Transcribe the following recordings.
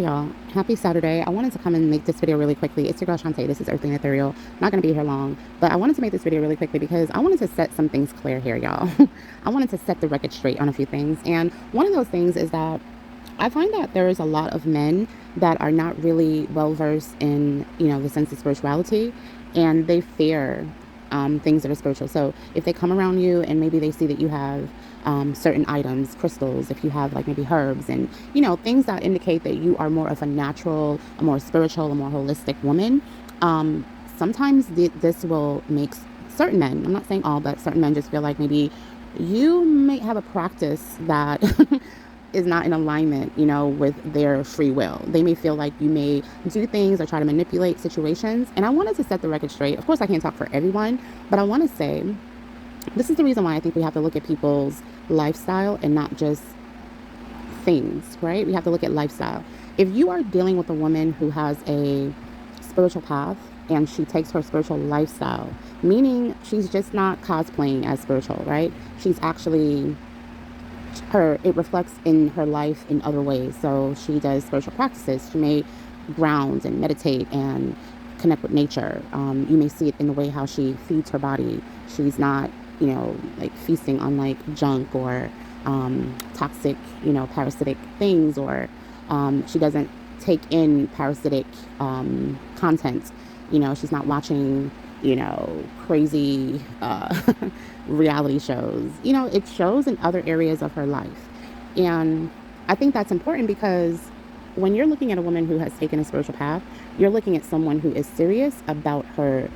Hey y'all, happy Saturday. I wanted to come and make this video really quickly. It's your girl Shantae. This is Earthly and Ethereal. I'm not going to be here long, but I wanted to make this video really quickly because I wanted to set some things clear here, y'all. I wanted to set the record straight on a few things. And one of those things is that I find that there is a lot of men that are not really well versed in, the sense of spirituality, and they fear things that are spiritual. So if they come around you and maybe they see that you have certain items, crystals, if you have like maybe herbs and, things that indicate that you are more of a natural, a more spiritual, a more holistic woman, sometimes this will make certain men, I'm not saying all, but certain men just feel like maybe you may have a practice that is not in alignment, with their free will. They may feel like you may do things or try to manipulate situations. And I wanted to set the record straight. Of course, I can't talk for everyone, but I want to say this is the reason why I think we have to look at people's lifestyle and not just things, right? We have to look at lifestyle. If you are dealing with a woman who has a spiritual path and she takes her spiritual lifestyle, meaning she's just not cosplaying as spiritual, right? She's actually it reflects in her life in other ways. So she does spiritual practices. She may ground and meditate and connect with nature. You may see it in the way how she feeds her body. She's not, like feasting on like junk or toxic, parasitic things, or she doesn't take in parasitic content. She's not watching, crazy reality shows. It shows in other areas of her life. And I think that's important because when you're looking at a woman who has taken a spiritual path, you're looking at someone who is serious about her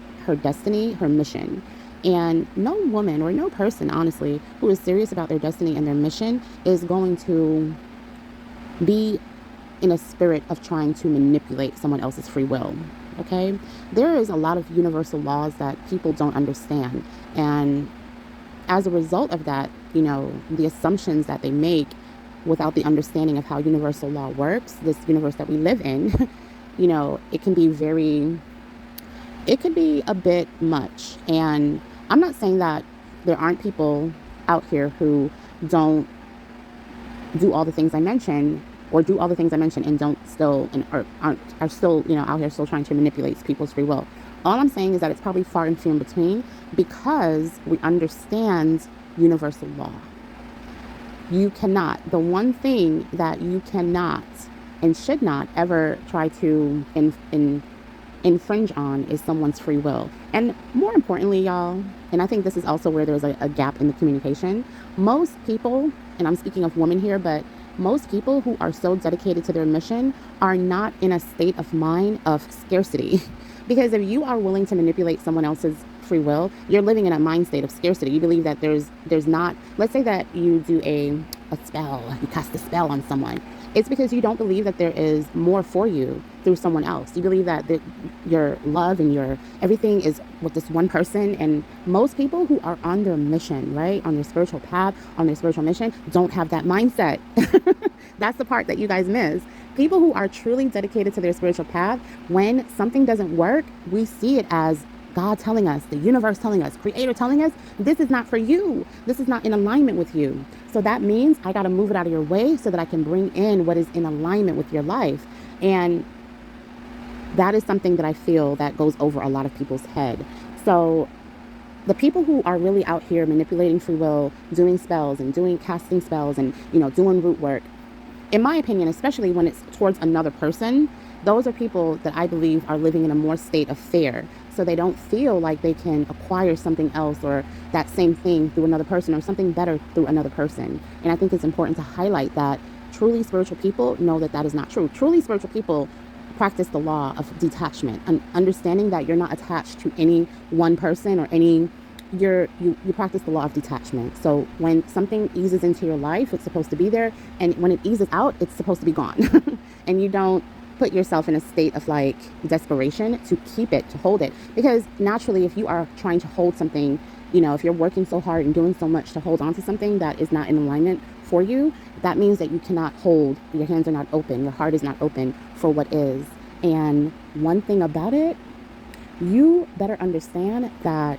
destiny, her mission. And no woman or no person, honestly, who is serious about their destiny and their mission is going to be in a spirit of trying to manipulate someone else's free will. Okay? There is a lot of universal laws that people don't understand. And as a result of that, the assumptions that they make without the understanding of how universal law works, this universe that we live in, it can be a bit much. And I'm not saying that there aren't people out here who don't do all the things I mentioned, or do all the things I mentioned and don't still, and are still, out here still trying to manipulate people's free will. All I'm saying is that it's probably far and few in between because we understand universal law. The one thing that you cannot and should not ever try to infringe on is someone's free will. And more importantly, y'all, and I think this is also where there's a gap in the communication, most people, and I'm speaking of women here, but most people who are so dedicated to their mission are not in a state of mind of scarcity. Because if you are willing to manipulate someone else's free will, you're living in a mind state of scarcity. You believe that there's not, let's say that you do a spell, you cast a spell on someone. It's because you don't believe that there is more for you through someone else. You believe that your love and your everything is with this one person. And most people who are on their mission, right, on their spiritual path, on their spiritual mission, don't have that mindset. That's the part that you guys miss. People who are truly dedicated to their spiritual path, when something doesn't work, we see it as God telling us, the universe telling us, creator telling us, this is not for you. This is not in alignment with you. So that means I got to move it out of your way so that I can bring in what is in alignment with your life. And that is something that I feel that goes over a lot of people's head. So the people who are really out here manipulating free will, doing spells and casting spells and, doing root work, in my opinion, especially when it's towards another person, those are people that I believe are living in a more state of fear. So they don't feel like they can acquire something else or that same thing through another person or something better through another person. And I think it's important to highlight that truly spiritual people know that that is not true. Truly spiritual people practice the law of detachment and understanding that you're not attached to any one person or you practice the law of detachment. So when something eases into your life, it's supposed to be there. And when it eases out, it's supposed to be gone. And you don't put yourself in a state of like desperation to keep it, to hold it. Because naturally, if you are trying to hold something, if you're working so hard and doing so much to hold on to something that is not in alignment for you, that means that you cannot hold, your hands are not open, your heart is not open for what is. And one thing about it, you better understand that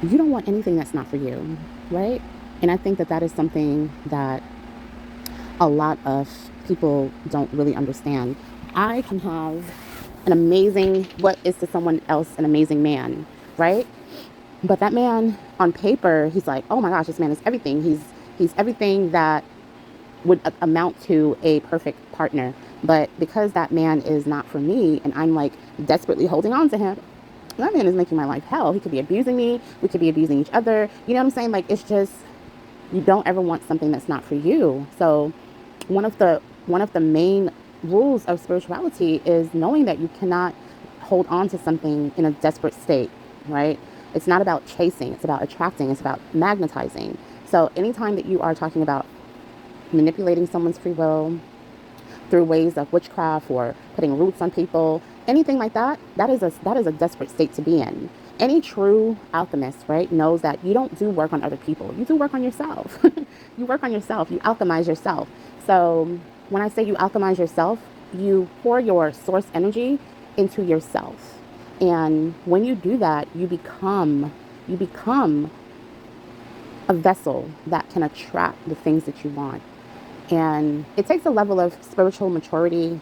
you don't want anything that's not for you, right? And I think that that is something that a lot of people don't really understand. I can have an amazing, what is to someone else an amazing man, right? But that man on paper, he's like, oh my gosh, this man is everything. He's everything that would amount to a perfect partner. But because that man is not for me and I'm like desperately holding on to him, that man is making my life hell. He could be abusing me. We could be abusing each other. You know what I'm saying? Like, it's just, you don't ever want something that's not for you. So one of the main rules of spirituality is knowing that you cannot hold on to something in a desperate state, right? It's not about chasing, it's about attracting, it's about magnetizing. So anytime that you are talking about manipulating someone's free will through ways of witchcraft or putting roots on people, anything like that, that is a desperate state to be in. Any true alchemist, right, knows that you don't do work on other people. You do work on yourself. You work on yourself. You alchemize yourself. So when I say you alchemize yourself, you pour your source energy into yourself. And when you do that, you become a vessel that can attract the things that you want. And it takes a level of spiritual maturity,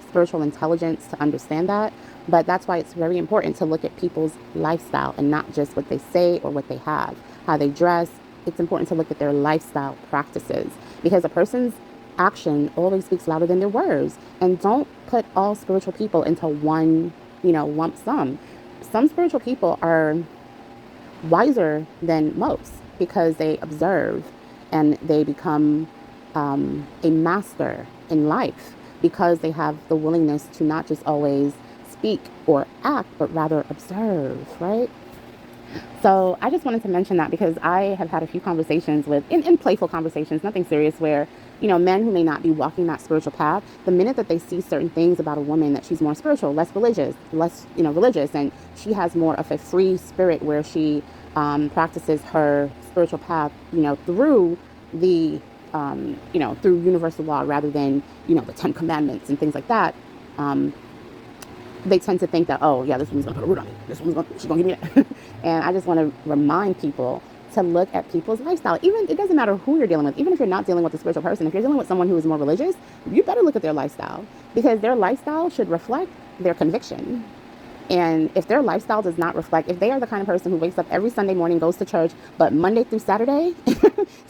spiritual intelligence to understand that. But that's why it's very important to look at people's lifestyle and not just what they say or what they have, how they dress. It's important to look at their lifestyle practices, because a person's action always speaks louder than their words. And don't put all spiritual people into one, lump sum. Some spiritual people are wiser than most because they observe and they become a master in life because they have the willingness to not just always speak or act, but rather observe, right? So I just wanted to mention that because I have had a few conversations in playful conversations, nothing serious, where, men who may not be walking that spiritual path, the minute that they see certain things about a woman, that she's more spiritual, less religious, and she has more of a free spirit where she practices her spiritual path, through the, through universal law rather than, the 10 Commandments and things like that. They tend to think that, oh yeah, this woman's gonna put a root on me. She's gonna give me that. And I just want to remind people to look at people's lifestyle. Even, it doesn't matter who you're dealing with. Even if you're not dealing with a spiritual person, if you're dealing with someone who is more religious, you better look at their lifestyle, because their lifestyle should reflect their conviction. And if their lifestyle does not reflect, if they are the kind of person who wakes up every Sunday morning, goes to church, but Monday through Saturday,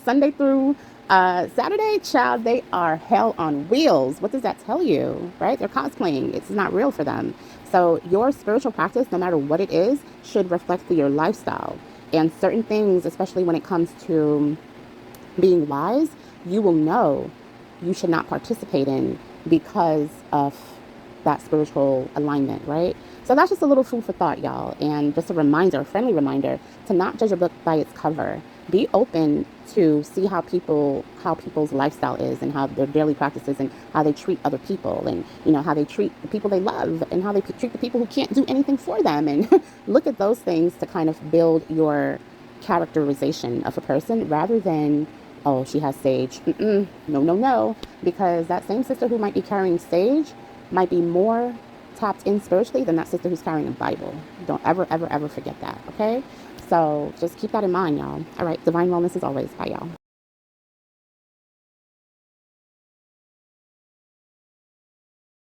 Sunday through Saturday, child, they are hell on wheels. What does that tell you, right? They're cosplaying. It's not real for them. So your spiritual practice, no matter what it is, should reflect your lifestyle. And certain things, especially when it comes to being wise, you will know you should not participate in because of that spiritual alignment, right? So that's just a little food for thought, y'all. And just a reminder, a friendly reminder, to not judge a book by its cover. Be open to see how people's lifestyle is, and how their daily practices, and how they treat other people, and how they treat the people they love, and how they treat the people who can't do anything for them. And look at those things to kind of build your characterization of a person, rather than, oh, she has sage. No, no, no. Because that same sister who might be carrying sage might be more tapped in spiritually than that sister who's carrying a Bible. Don't ever, ever, ever forget that, okay? So just keep that in mind, y'all. All right, divine wellness as always. Bye, y'all.